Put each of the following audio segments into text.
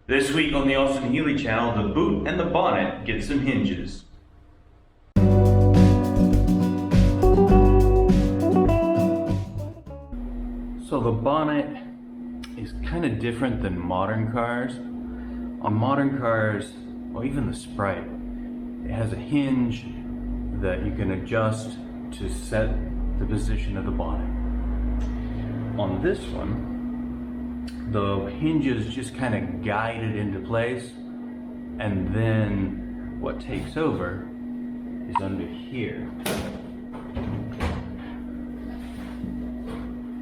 This week on the Austin Healey channel, the boot and the bonnet get some hinges. So the bonnet is kind of different than modern cars. On modern cars, or even the Sprite, it has a hinge that you can adjust to set the position of the bonnet. On this one, the hinges just kind of guide it into place, and then what takes over is under here.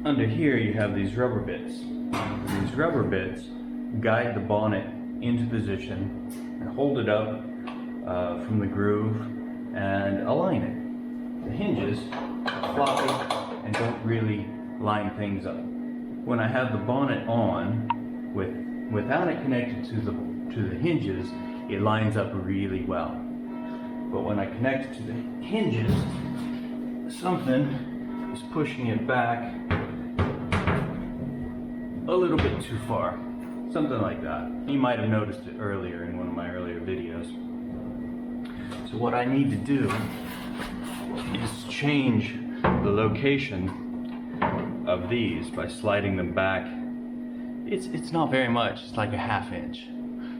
Under here you have these rubber bits. These rubber bits guide the bonnet into position and hold it up from the groove and align it. The hinges are floppy and don't really line things up. When I have the bonnet on, without it connected to the hinges, it lines up really well. But when I connect it to the hinges, something is pushing it back a little bit too far. Something like that. You might have noticed it earlier in one of my earlier videos. So what I need to do is change the location of these by sliding them back. It's not very much, it's like a ½ inch.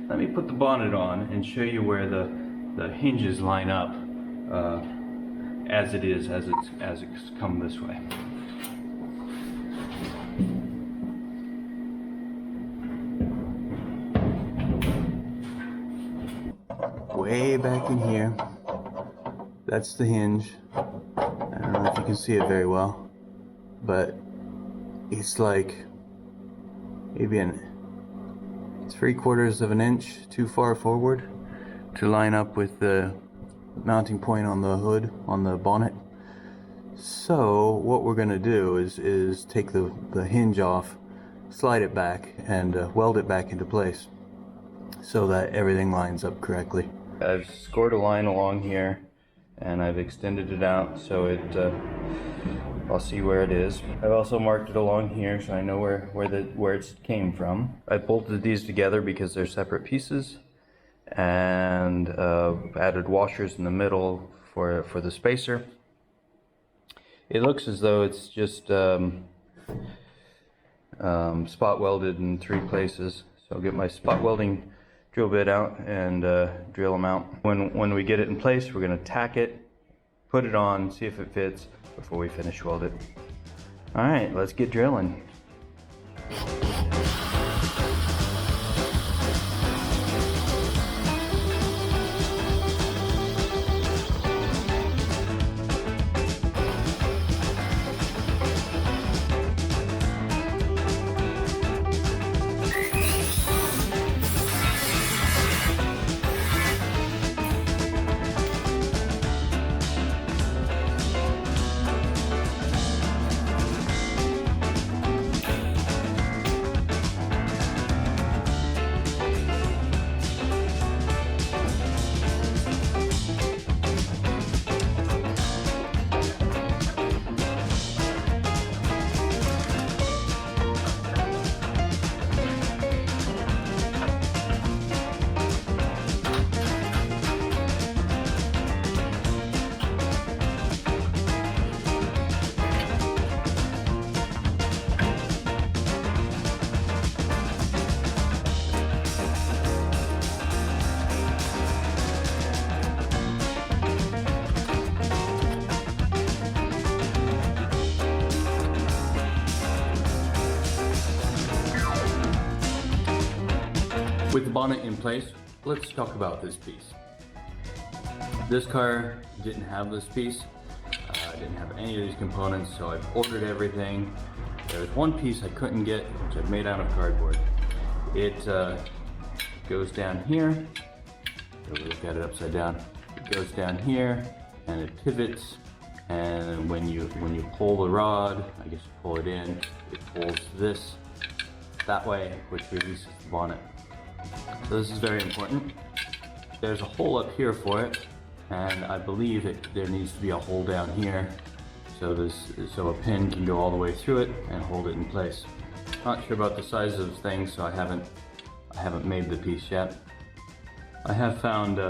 Let me put the bonnet on and show you where the hinges line up as it's come this way. Way back in here, that's the hinge. I don't know if you can see it very well, but it's like maybe 3/4 of an inch too far forward to line up with the mounting point on the hood, on the bonnet. So what we're gonna do is take the hinge off, slide it back, and weld it back into place so that everything lines up correctly. I've scored a line along here and I've extended it out so I'll see where it is. I've also marked it along here so I know where it came from. I bolted these together because they're separate pieces, and added washers in the middle for the spacer. It looks as though it's just spot welded in 3 places. So I'll get my spot welding drill bit out and drill them out. When we get it in place, we're going to tack it, put it on, see if it fits before we finish weld it. All right, let's get drilling. With the bonnet in place, let's talk about this piece. This car didn't have this piece. I didn't have any of these components, so I've ordered everything. There's one piece I couldn't get, which I've made out of cardboard. It goes down here. Look at it upside down. It goes down here, and it pivots. And when you pull the rod, I guess you pull it in, it pulls this that way, which releases the bonnet. So this is very important. There's a hole up here for it, and I believe there needs to be a hole down here so a pin can go all the way through it and hold it in place. Not sure about the size of things, so I haven't I haven't made the piece yet. I have found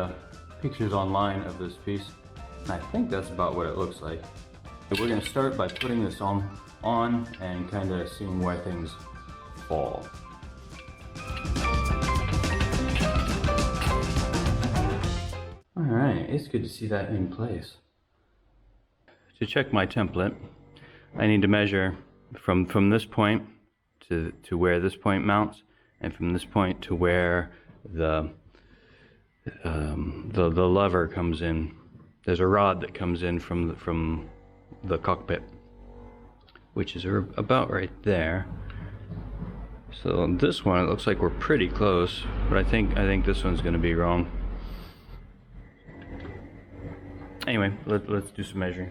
pictures online of this piece, and I think that's about what it looks like. We're going to start by putting this on and kind of seeing where things fall. Alright, it's good to see that in place. To check my template, I need to measure from this point to where this point mounts, and from this point to where the lever comes in. There's a rod that comes in from the cockpit, which is about right there. So this one, it looks like we're pretty close, but I think this one's going to be wrong. Anyway, let's do some measuring.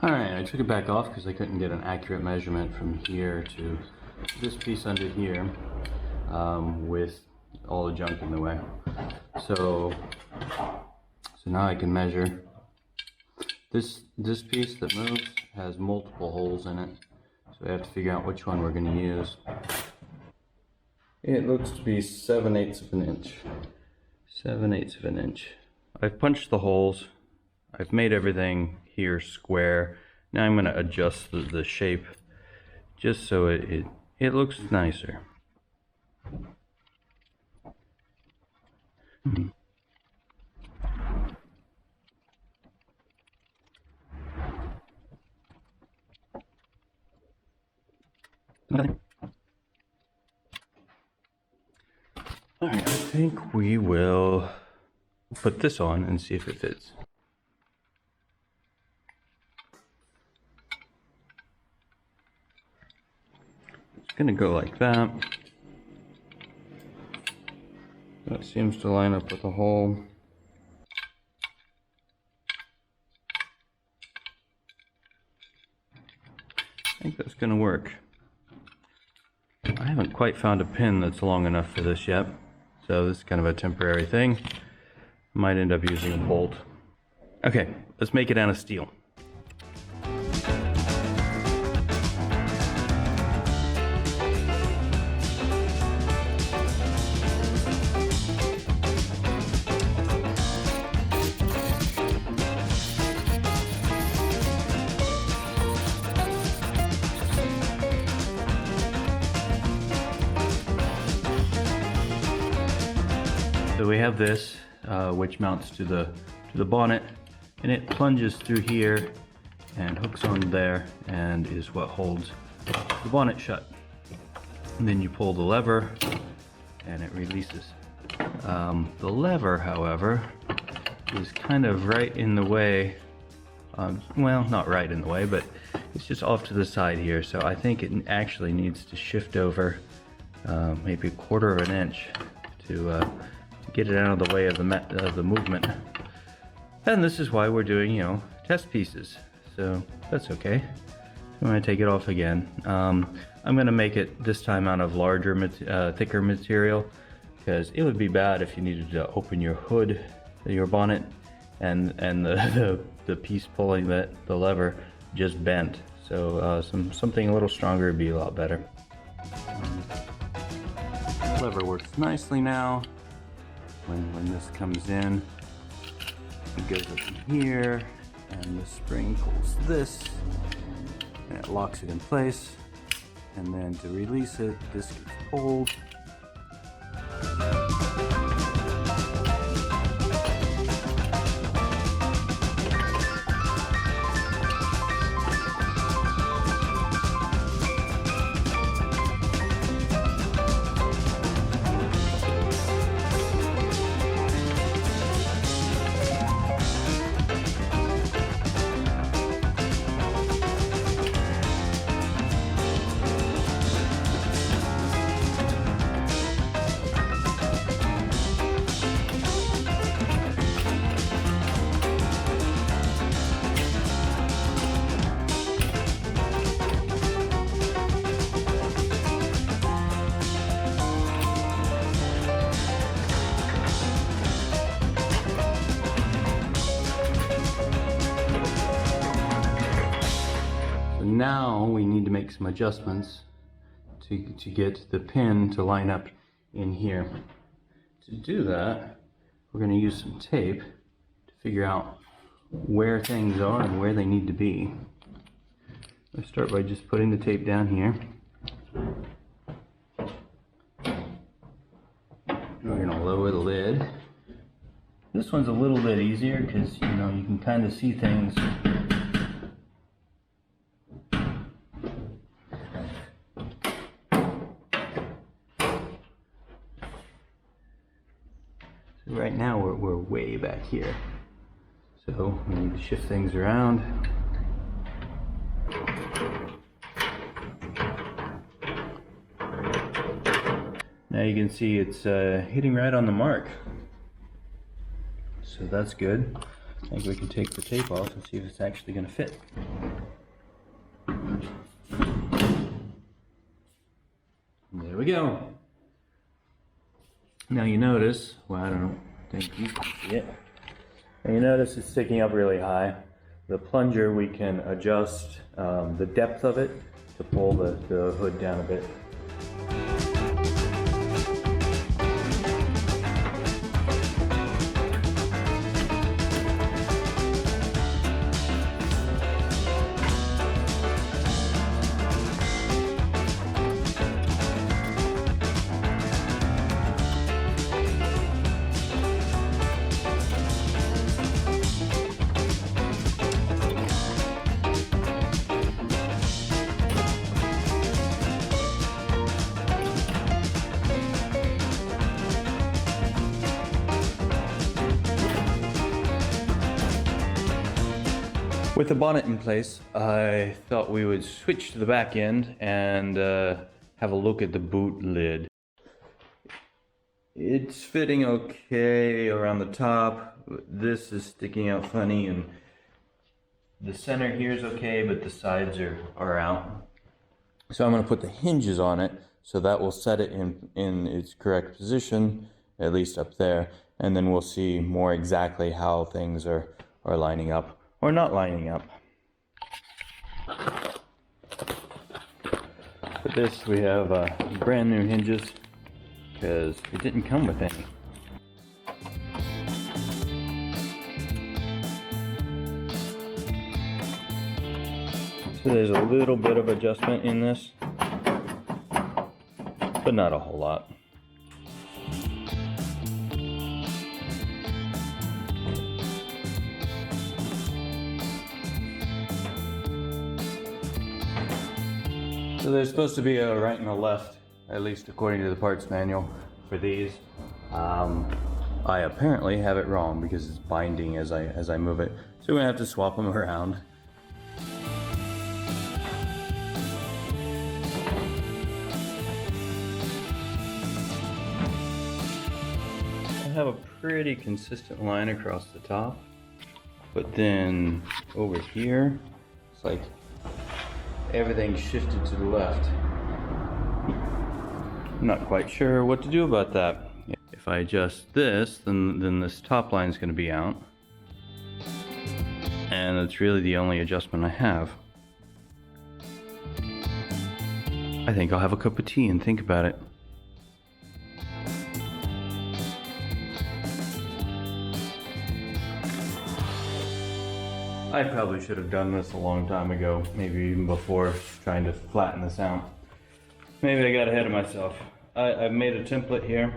Alright, I took it back off because I couldn't get an accurate measurement from here to this piece under here with all the junk in the way. So now I can measure. This piece that moves has multiple holes in it, so I have to figure out which one we're going to use. It looks to be 7/8 of an inch. 7/8 of an inch. I've punched the holes. I've made everything here square. Now I'm going to adjust the shape just so it looks nicer. Alright, I think we will put this on and see if it fits. It's gonna go like that. That seems to line up with the hole. I think that's gonna work. I haven't quite found a pin that's long enough for this yet, so this is kind of a temporary thing. Might end up using a bolt. Okay, let's make it out of steel. So we have this, which mounts to the bonnet, and it plunges through here and hooks on there and is what holds the bonnet shut. And then you pull the lever and it releases. The lever, however, is kind of right in the way. Well, not right in the way, but it's just off to the side here. So I think it actually needs to shift over maybe 1/4 of an inch to get it out of the way of the movement. And this is why we're doing, test pieces. So that's okay. I'm going to take it off again. I'm going to make it this time out of larger, thicker material, because it would be bad if you needed to open your hood, your bonnet, and the piece pulling the lever just bent. So something a little stronger would be a lot better. Lever works nicely now. When this comes in, it goes up in here, and the spring pulls this, and it locks it in place. And then to release it, this gets pulled. Now we need to make some adjustments to get the pin to line up in here. To do that, we're going to use some tape to figure out where things are and where they need to be. Let's start by just putting the tape down here. We're going to lower the lid. This one's a little bit easier because, you know, you can kind of see things. So right now we're way back here. So we need to shift things around. Now you can see it's hitting right on the mark. So that's good. I think we can take the tape off and see if it's actually going to fit. There we go. Now you notice, well, I don't think you can see it. And you notice it's sticking up really high. The plunger, we can adjust the depth of it to pull the hood down a bit. With the bonnet in place, I thought we would switch to the back end and have a look at the boot lid. It's fitting okay around the top. This is sticking out funny, and the center here is okay, but the sides are out. So I'm going to put the hinges on it, so that will set it in its correct position, at least up there, and then we'll see more exactly how things are lining up. Or not lining up. For this we have brand new hinges because it didn't come with any. So there's a little bit of adjustment in this, but not a whole lot. So there's supposed to be a right and a left, at least according to the parts manual for these. I apparently have it wrong because it's binding as I move it. So we're gonna have to swap them around. I have a pretty consistent line across the top, but then over here, it's like everything shifted to the left. I'm not quite sure what to do about that. If I adjust this, then this top line is going to be out. And that's really the only adjustment I have. I think I'll have a cup of tea and think about it. I probably should have done this a long time ago, maybe even before trying to flatten this out. Maybe I got ahead of myself. I've made a template here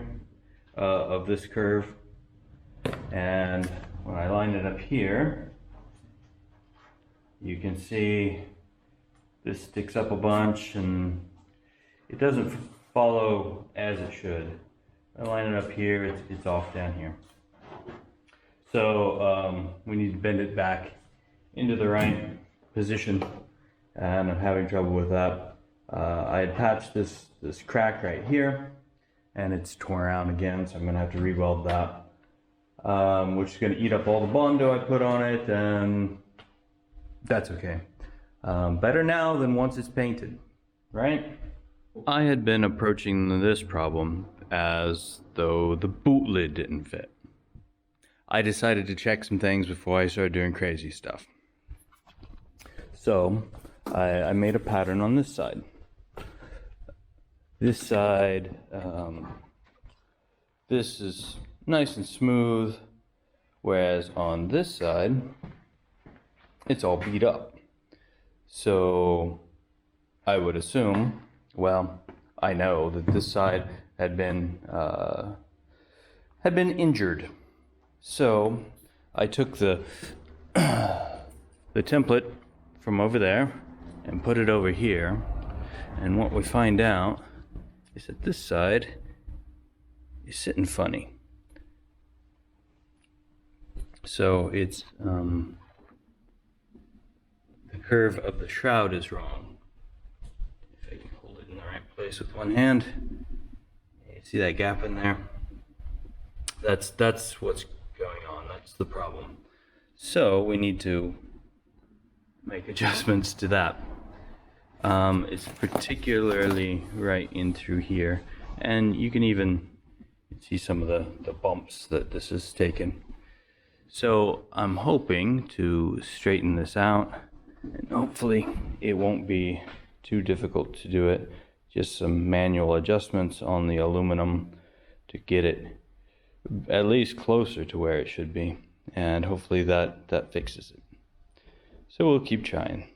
of this curve, and when I line it up here, you can see this sticks up a bunch and it doesn't follow as it should. I line it up here, it's off down here. So we need to bend it back into the right position, and I'm having trouble with that. I had patched this crack right here, and it's torn around again, so I'm gonna have to re-weld that, which is gonna eat up all the Bondo I put on it, and that's okay. Better now than once it's painted, right? I had been approaching this problem as though the boot lid didn't fit. I decided to check some things before I started doing crazy stuff. So I made a pattern on this side. This side, this is nice and smooth, whereas on this side, it's all beat up. So I would assume, well, I know that this side had been injured. So I took the the template from over there and put it over here, and what we find out is that this side is sitting funny. So it's the curve of the shroud is wrong. If I can hold it in the right place with one hand, you see that gap in there? That's what's going on. That's the problem. So we need to make adjustments to that. It's particularly right in through here, and you can even see some of the bumps that this has taken. So I'm hoping to straighten this out, and hopefully it won't be too difficult to do it. Just some manual adjustments on the aluminum to get it at least closer to where it should be, and hopefully that fixes it. So we'll keep trying.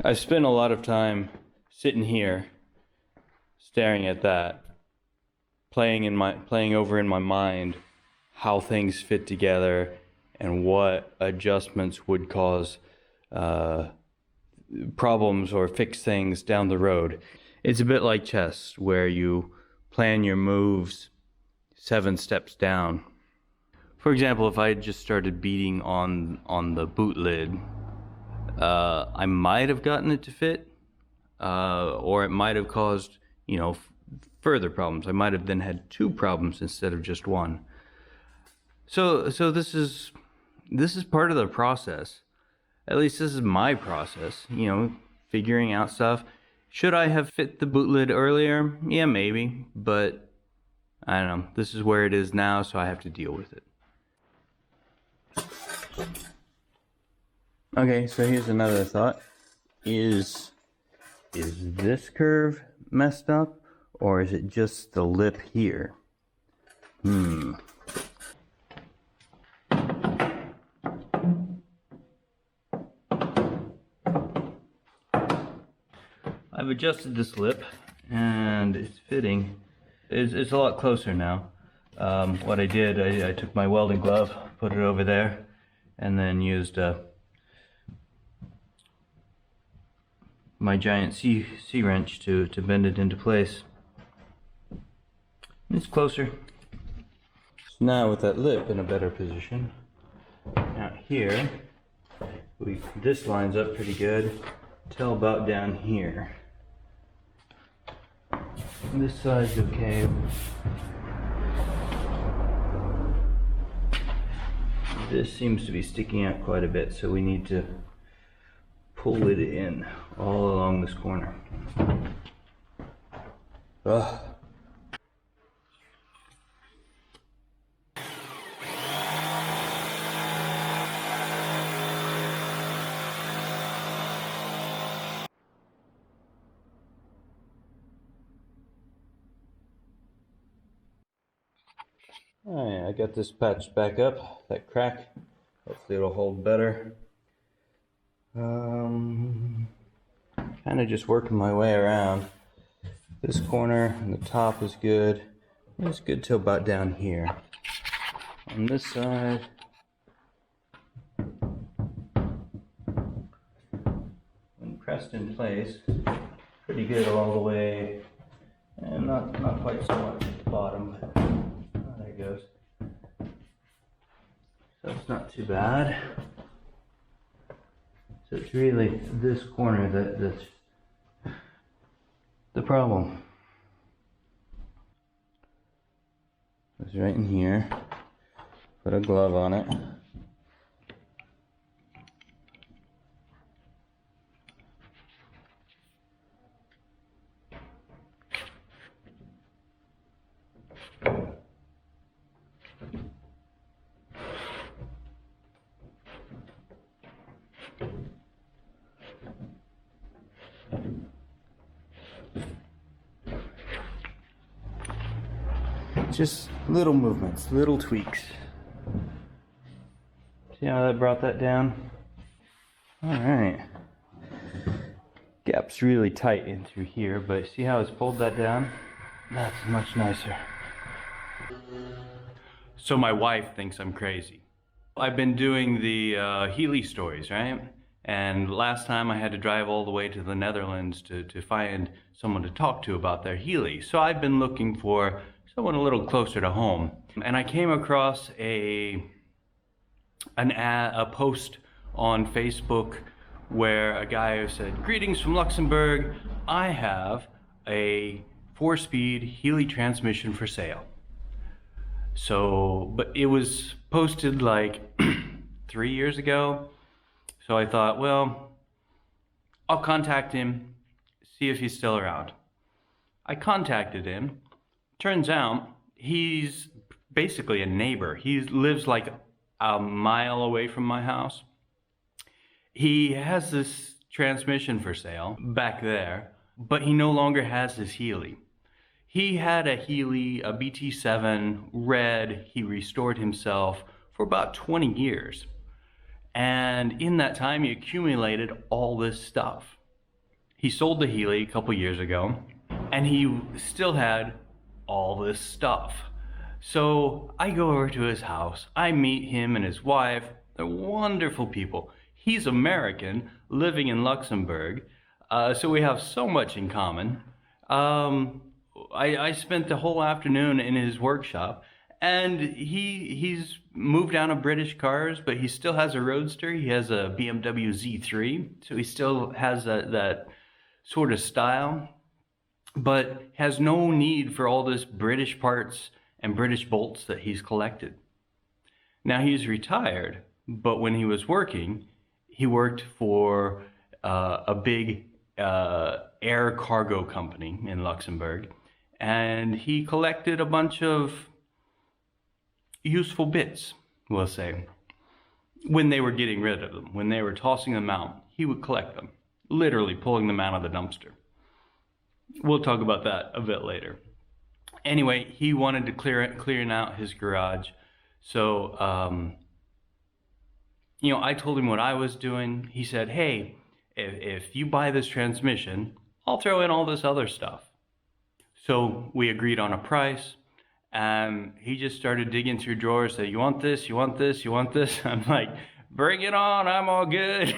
I've spent a lot of time sitting here staring at that, playing over in my mind how things fit together and what adjustments would cause problems or fix things down the road. It's a bit like chess, where you plan your moves 7 steps down. For example, if I had just started beating on the boot lid, I might have gotten it to fit, or it might have caused, further problems. I might have then had 2 problems instead of just 1. So this is part of the process. At least this is my process, figuring out stuff. Should I have fit the boot lid earlier? Yeah, maybe, but I don't know. This is where it is now, so I have to deal with it. Okay, so here's another thought. Is this curve messed up, or is it just the lip here? I've adjusted this lip, and it's fitting. It's a lot closer now. What I did, I took my welding glove, put it over there, and then used my giant C wrench to bend it into place. It's closer. So now with that lip in a better position, now here, this lines up pretty good till about down here. This side's okay. This seems to be sticking out quite a bit, so we need to pull it in all along this corner. Ugh. Alright, I got this patched back up, that crack. Hopefully it'll hold better. Kind of just working my way around. This corner and the top is good. It's good till about down here. On this side, when pressed in place, pretty good all the way, and not quite so much at the bottom, but there it goes. So it's not too bad. So it's really this corner that's the problem. It's right in here. Put a glove on it. Just little movements, little tweaks. See how that brought that down? All right. Gap's really tight in through here, but see how it's pulled that down? That's much nicer. So my wife thinks I'm crazy. I've been doing the Healey stories, right? And last time I had to drive all the way to the Netherlands to find someone to talk to about their Healey. So I've been looking for someone a little closer to home. And I came across a post on Facebook where a guy said, "Greetings from Luxembourg. I have a 4-speed Healey transmission for sale." So, but it was posted like 3 years ago. So I thought, well, I'll contact him, see if he's still around. I contacted him. Turns out he's basically a neighbor. He lives like a mile away from my house. He has this transmission for sale back there, but he no longer has his Healey. He had a Healey, a BT7 red. He restored himself for about 20 years. And in that time, he accumulated all this stuff. He sold the Healey a couple years ago, and he still had all this stuff. So I go over to his house. I meet him and his wife. They're wonderful people. He's American, living in Luxembourg, so we have so much in common. I spent the whole afternoon in his workshop, and he's moved out of British cars, but he still has a Roadster. He has a BMW Z3, so he still has that sort of style, but has no need for all this British parts and British bolts that he's collected. Now he's retired, but when he was working, he worked for a big air cargo company in Luxembourg, and he collected a bunch of useful bits, we'll say. When they were getting rid of them, when they were tossing them out, he would collect them, literally pulling them out of the dumpster. We'll talk about that a bit later. Anyway, he wanted to clearing out his garage, so I told him what I was doing. He said, "Hey, if you buy this transmission, I'll throw in all this other stuff." So we agreed on a price. He just started digging through drawers, saying, "You want this, you want this, you want this?" I'm like, "Bring it on, I'm all good."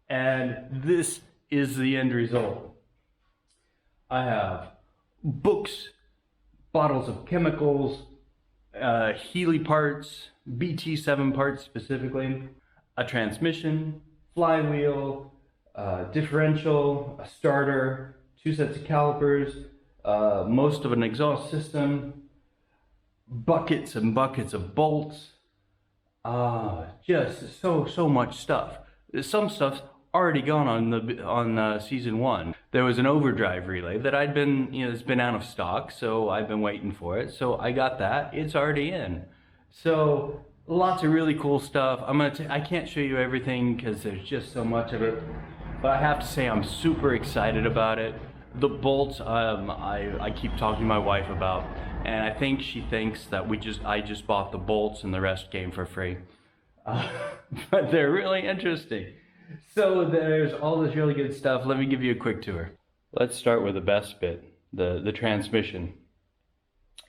And this is the end result. I have books, bottles of chemicals, Healey parts, BT7 parts specifically, a transmission, flywheel, differential, a starter, 2 sets of calipers, most of an exhaust system, buckets and buckets of bolts, just so much stuff. Some stuff's already gone on season 1. There was an overdrive relay that I'd been, it's been out of stock, so I've been waiting for it. So I got that. It's already in. So lots of really cool stuff. I can't show you everything because there's just so much of it, but I have to say I'm super excited about it. The bolts, I keep talking to my wife about, and I think she thinks that I just bought the bolts and the rest came for free. But they're really interesting. So there's all this really good stuff. Let me give you a quick tour. Let's start with the best bit, the transmission.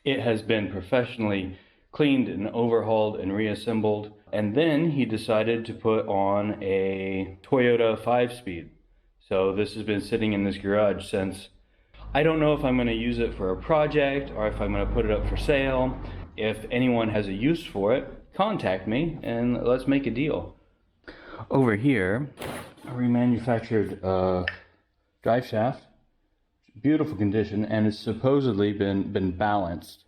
It has been professionally cleaned and overhauled and reassembled. And then he decided to put on a Toyota 5-speed. So this has been sitting in this garage since. I don't know if I'm going to use it for a project or if I'm going to put it up for sale. If anyone has a use for it, contact me and let's make a deal. Over here, a remanufactured Driveshaft, beautiful condition, and it's supposedly been balanced,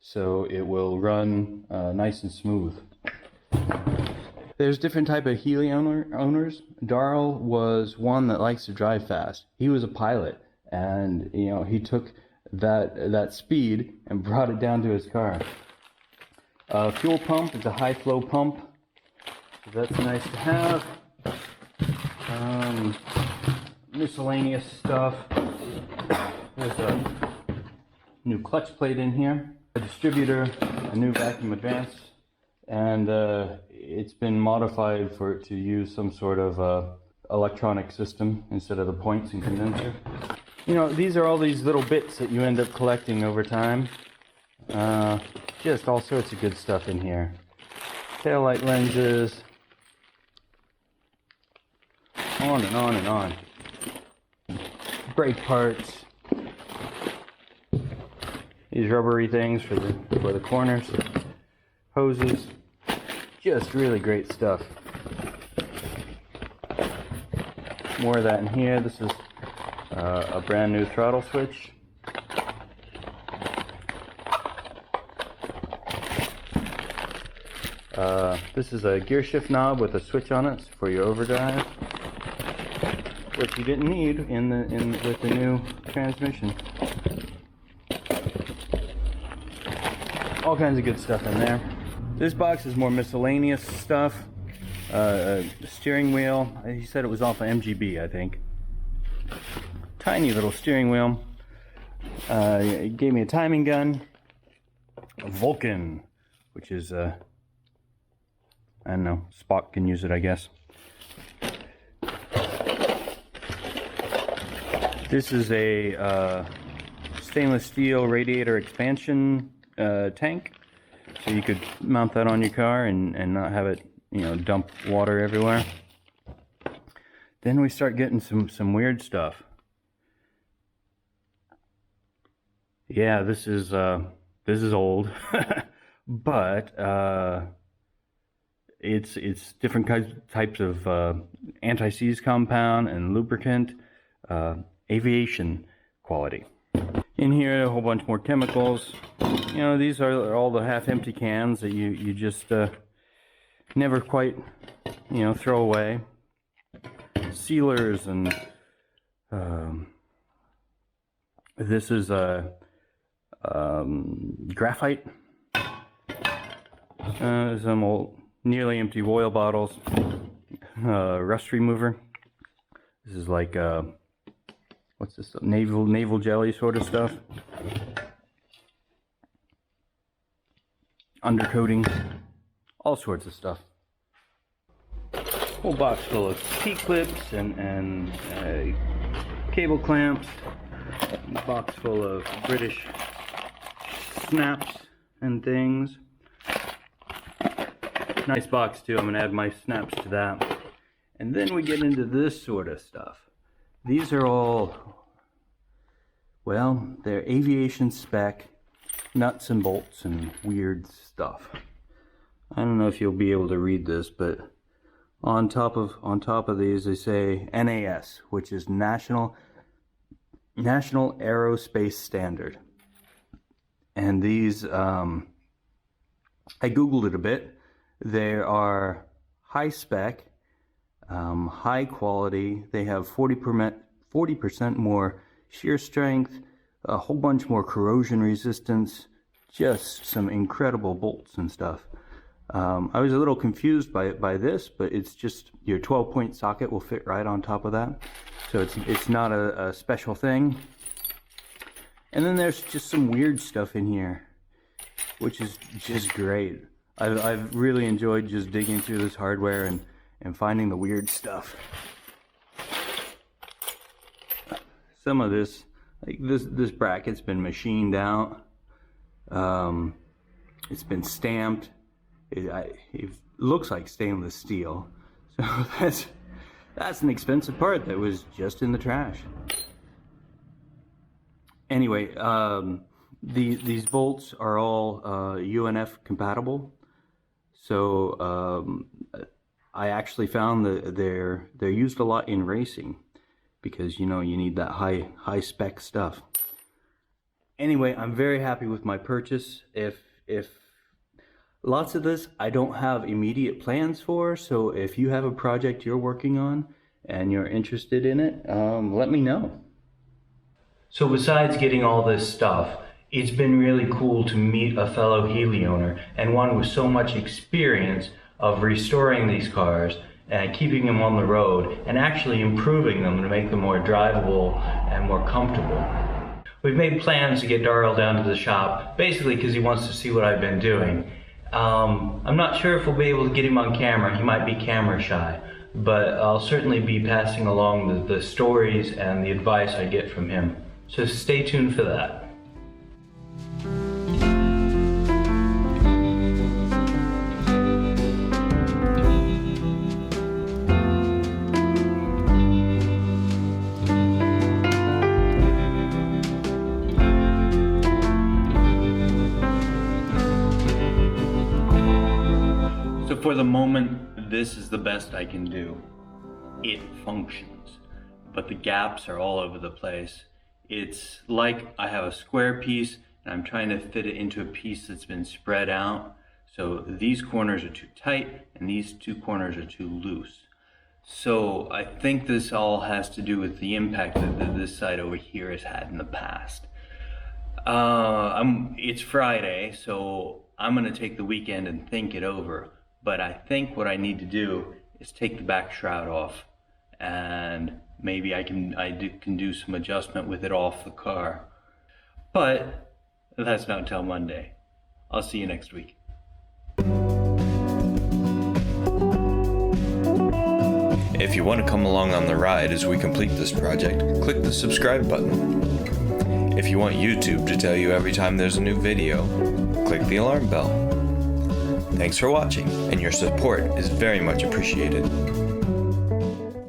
so it will run nice and smooth. There's different type of Healey owners. Darrell was one that likes to drive fast. He was a pilot, and he took that speed and brought it down to his car. Fuel pump is a high flow pump. So that's nice to have. Miscellaneous stuff. There's a new clutch plate in here, a distributor, a new vacuum advance, and it's been modified for it to use some sort of electronic system instead of the points and condenser. You know, these are all these little bits that you end up collecting over time. Just all sorts of good stuff in here. Taillight lenses, on and on and on. Brake parts. These rubbery things for the corners. Hoses. Just really great stuff. More of that in here. This is a brand new throttle switch. This is a gear shift knob with a switch on it for your overdrive, which you didn't need with the new transmission. All kinds of good stuff in there. This box is more miscellaneous stuff. Steering wheel. He said it was off of MGB, I think. Tiny little steering wheel. He gave me a timing gun. A Vulcan, which is I don't know, Spock can use it, I guess. This is a stainless steel radiator expansion tank, so you could mount that on your car and not have it, you know, dump water everywhere. Then we start getting some weird stuff. Yeah, this is old, but it's different types of anti-seize compound and lubricant, aviation quality. In here, a whole bunch more chemicals. You know, these are all the half-empty cans that you just never quite, you know, throw away. Sealers and this is graphite. Some old nearly empty oil bottles. Rust remover. This is like what's this? Naval jelly sort of stuff. Undercoating. All sorts of stuff. Whole box full of T-clips and cable clamps. A box full of British snaps and things. Nice box too. I'm gonna add my snaps to that. And then we get into this sort of stuff. These are all, well, they're aviation spec nuts and bolts and weird stuff. I don't know if you'll be able to read this, but on top of these they say NAS, which is National Aerospace Standard. And these, I googled it a bit. They are high spec, high quality. They have 40% more shear strength, a whole bunch more corrosion resistance, just some incredible bolts and stuff. I was a little confused by this, but it's just your 12-point socket will fit right on top of that. So it's not a special thing. And then there's just some weird stuff in here, which is just great. I've really enjoyed just digging through this hardware and finding the weird stuff. Some of this, like this bracket's been machined out. It's been stamped. It looks like stainless steel. So that's an expensive part that was just in the trash. Anyway, these bolts are all UNF compatible. So I actually found that they're used a lot in racing because, you know, you need that high spec stuff. Anyway, I'm very happy with my purchase. If lots of this I don't have immediate plans for, so if you have a project you're working on and you're interested in it, let me know. So besides getting all this stuff, it's been really cool to meet a fellow Healey owner and one with so much experience of restoring these cars and keeping them on the road and actually improving them to make them more drivable and more comfortable. we've made plans to get Darrell down to the shop, basically because he wants to see what I've been doing. I'm not sure if we'll be able to get him on camera. He might be camera shy, but I'll certainly be passing along the stories and the advice I get from him. So stay tuned for that. So for the moment, this is the best I can do. It functions, but the gaps are all over the place. It's like I have a square piece and I'm trying to fit it into a piece that's been spread out. So these corners are too tight and these two corners are too loose. So I think this all has to do with the impact that this side over here has had in the past. It's Friday, so I'm gonna take the weekend and think it over. But I think what I need to do is take the back shroud off, and maybe I can do some adjustment with it off the car. But that's not until Monday. I'll see you next week. If you want to come along on the ride as we complete this project, click the subscribe button. If you want YouTube to tell you every time there's a new video, click the alarm bell. Thanks for watching, and your support is very much appreciated.